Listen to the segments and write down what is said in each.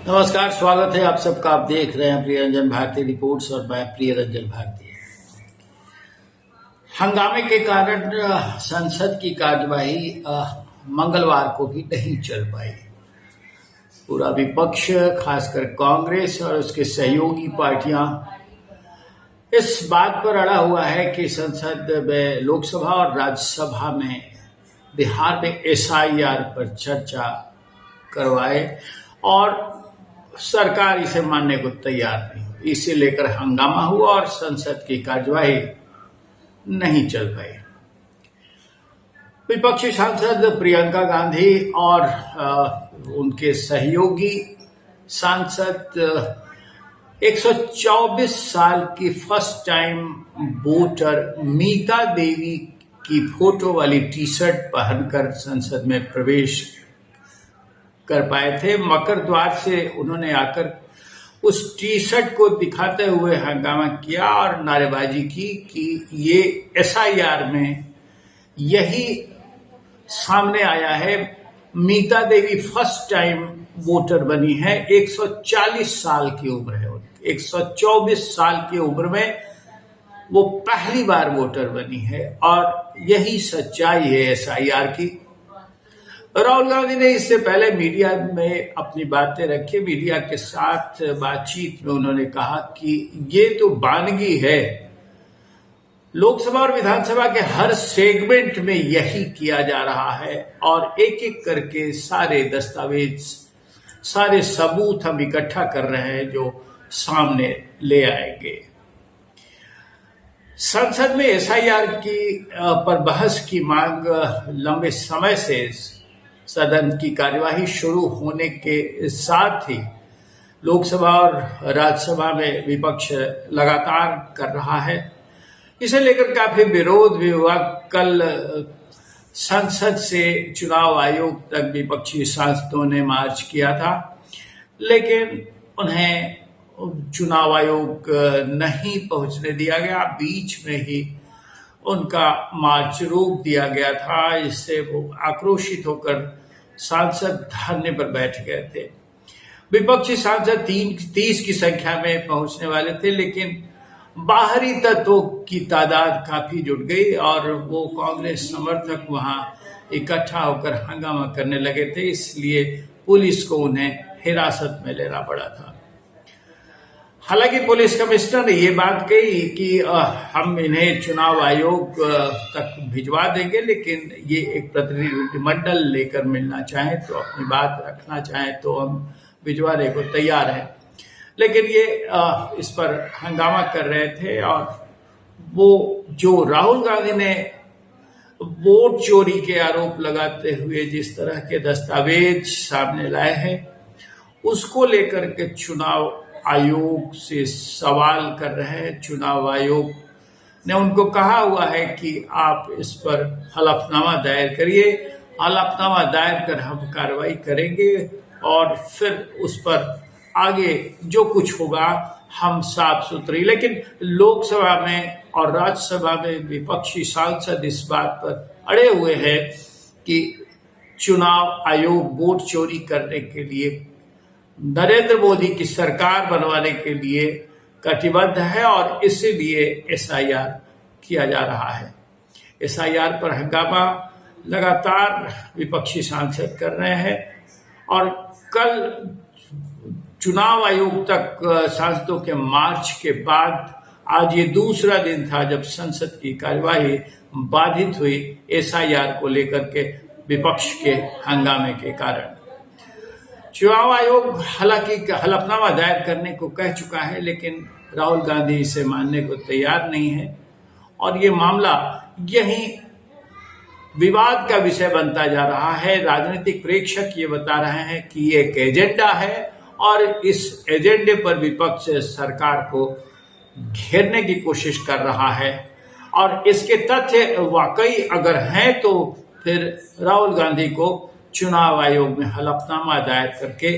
नमस्कार, स्वागत है आप सबका। आप देख रहे हैं प्रियरंजन भारती रिपोर्ट्स और मैं प्रियरंजन भारती। हंगामे के कारण संसद की कार्यवाही मंगलवार को भी नहीं चल पाई। पूरा विपक्ष, खासकर कांग्रेस और उसके सहयोगी पार्टियां इस बात पर अड़ा हुआ है कि संसद में, लोकसभा और राज्यसभा में बिहार में एसआईआर पर चर्चा करवाए और सरकार इसे मानने को तैयार नहीं हुई। इसे लेकर हंगामा हुआ और संसद की कार्यवाही नहीं चल पाई। विपक्षी सांसद प्रियंका गांधी और उनके सहयोगी सांसद 124 साल की फर्स्ट टाइम वोटर मीता देवी की फोटो वाली टी शर्ट पहनकर संसद में प्रवेश कर पाए थे। मकर द्वार से उन्होंने आकर उस टी शर्ट को दिखाते हुए हंगामा किया और नारेबाजी की कि ये एसआईआर में यही सामने आया है। मीता देवी फर्स्ट टाइम वोटर बनी है। 140 साल की उम्र है उनकी। 124 साल की उम्र में वो पहली बार वोटर बनी है और यही सच्चाई है एसआईआर की। राहुल गांधी ने इससे पहले मीडिया में अपनी बातें रखी। मीडिया के साथ बातचीत में उन्होंने कहा कि ये तो वानगी है, लोकसभा और विधानसभा के हर सेगमेंट में यही किया जा रहा है और एक एक करके सारे दस्तावेज, सारे सबूत हम इकट्ठा कर रहे हैं जो सामने ले आएंगे। संसद में एसआईआर की पर बहस की मांग लंबे समय से सदन की कार्यवाही शुरू होने के साथ ही लोकसभा और राज्यसभा में विपक्ष लगातार कर रहा है। इसे लेकर काफी विरोध भी हुआ। कल संसद से चुनाव आयोग तक विपक्षी सांसदों ने मार्च किया था, लेकिन उन्हें चुनाव आयोग नहीं पहुंचने दिया गया। बीच में ही उनका मार्च रोक दिया गया था। इससे वो आक्रोशित होकर सांसद धरने पर बैठ गए थे। विपक्षी सांसद 30 की संख्या में पहुंचने वाले थे, लेकिन बाहरी तत्वों की तादाद काफी जुट गई और वो कांग्रेस समर्थक वहां इकट्ठा होकर हंगामा करने लगे थे। इसलिए पुलिस को उन्हें हिरासत में लेना पड़ा था। हालांकि पुलिस कमिश्नर ने ये बात कही कि हम इन्हें चुनाव आयोग तक भिजवा देंगे, लेकिन ये एक प्रतिनिधिमंडल लेकर मिलना चाहें तो, अपनी बात रखना चाहें तो हम भिजवाने को तैयार हैं। लेकिन ये इस पर हंगामा कर रहे थे और वो जो राहुल गांधी ने वोट चोरी के आरोप लगाते हुए जिस तरह के दस्तावेज सामने लाए हैं, उसको लेकर के चुनाव आयोग से सवाल कर रहे हैं। चुनाव आयोग ने उनको कहा हुआ है कि आप इस पर हलफनामा दायर करिए। हलफनामा दायर कर हम कार्रवाई करेंगे और फिर उस पर आगे जो कुछ होगा हम साफ सुथरी। लेकिन लोकसभा में और राज्यसभा में विपक्षी सांसद इस बात पर अड़े हुए हैं कि चुनाव आयोग वोट चोरी करने के लिए, नरेंद्र मोदी की सरकार बनवाने के लिए कटिबद्ध है और इसीलिए एसआईआर किया जा रहा है। एसआईआर पर हंगामा लगातार विपक्षी सांसद कर रहे हैं और कल चुनाव आयोग तक सांसदों के मार्च के बाद आज ये दूसरा दिन था जब संसद की कार्यवाही बाधित हुई एसआईआर को लेकर के विपक्ष के हंगामे के कारण। चुनाव आयोग हालांकि हलफनामा दायर करने को कह चुका है, लेकिन राहुल गांधी इसे मानने को तैयार नहीं है और ये मामला यही विवाद का विषय बनता जा रहा है। राजनीतिक प्रेक्षक ये बता रहे हैं कि ये एक एजेंडा है और इस एजेंडे पर विपक्ष सरकार को घेरने की कोशिश कर रहा है और इसके तथ्य वाकई अगर हैं तो फिर राहुल गांधी को चुनाव आयोग में हलफनामा दायर करके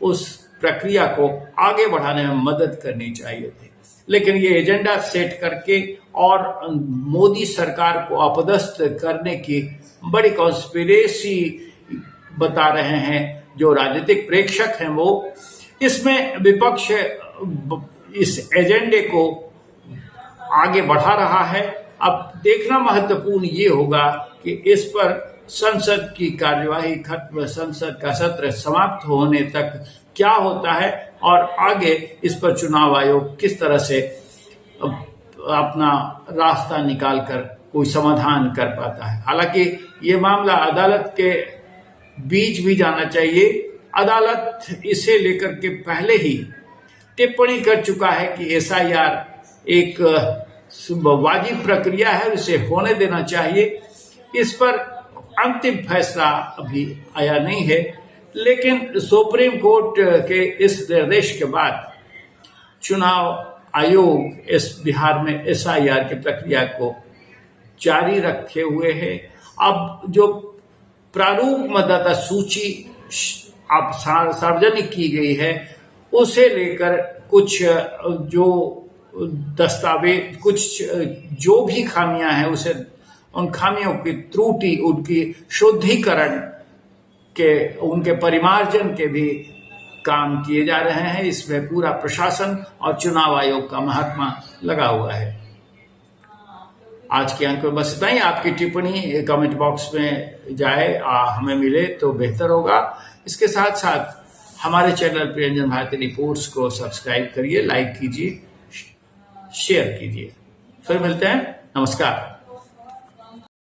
उस प्रक्रिया को आगे बढ़ाने में मदद करनी चाहिए थी। लेकिन ये एजेंडा सेट करके और मोदी सरकार को अपदस्थ करने की बड़ी कॉन्स्पिरेसी बता रहे हैं जो राजनीतिक प्रेक्षक हैं वो। इसमें विपक्ष इस एजेंडे को आगे बढ़ा रहा है। अब देखना महत्वपूर्ण ये होगा कि इस पर संसद की कार्यवाही खत्म, संसद का सत्र समाप्त होने तक क्या होता है और आगे इस पर चुनाव आयोग किस तरह से अपना रास्ता निकालकर कोई समाधान कर पाता है। हालांकि ये मामला अदालत के बीच भी जाना चाहिए। अदालत इसे लेकर के पहले ही टिप्पणी कर चुका है कि एसआईआर एक वाजिब प्रक्रिया है, उसे होने देना चाहिए। इस पर अंतिम फैसला अभी आया नहीं है, लेकिन सुप्रीम कोर्ट के इस निर्देश के बाद चुनाव आयोग इस बिहार में एसआईआर की प्रक्रिया को जारी रखे हुए है। अब जो प्रारूप मतदाता सूची अब सार्वजनिक की गई है, उसे लेकर कुछ जो दस्तावेज, कुछ जो भी खामियां हैं, उसे उन खामियों की त्रुटि, उनकी शुद्धिकरण के, उनके परिमार्जन के भी काम किए जा रहे हैं। इसमें पूरा प्रशासन और चुनाव आयोग का महात्मा लगा हुआ है। आज के अंक में बस इतना ही। आपकी टिप्पणी कमेंट बॉक्स में जाए, हमें मिले तो बेहतर होगा। इसके साथ साथ हमारे चैनल प्रियंजन भारती रिपोर्ट्स को सब्सक्राइब करिए, लाइक कीजिए, शेयर कीजिए। फिर मिलते हैं। नमस्कार।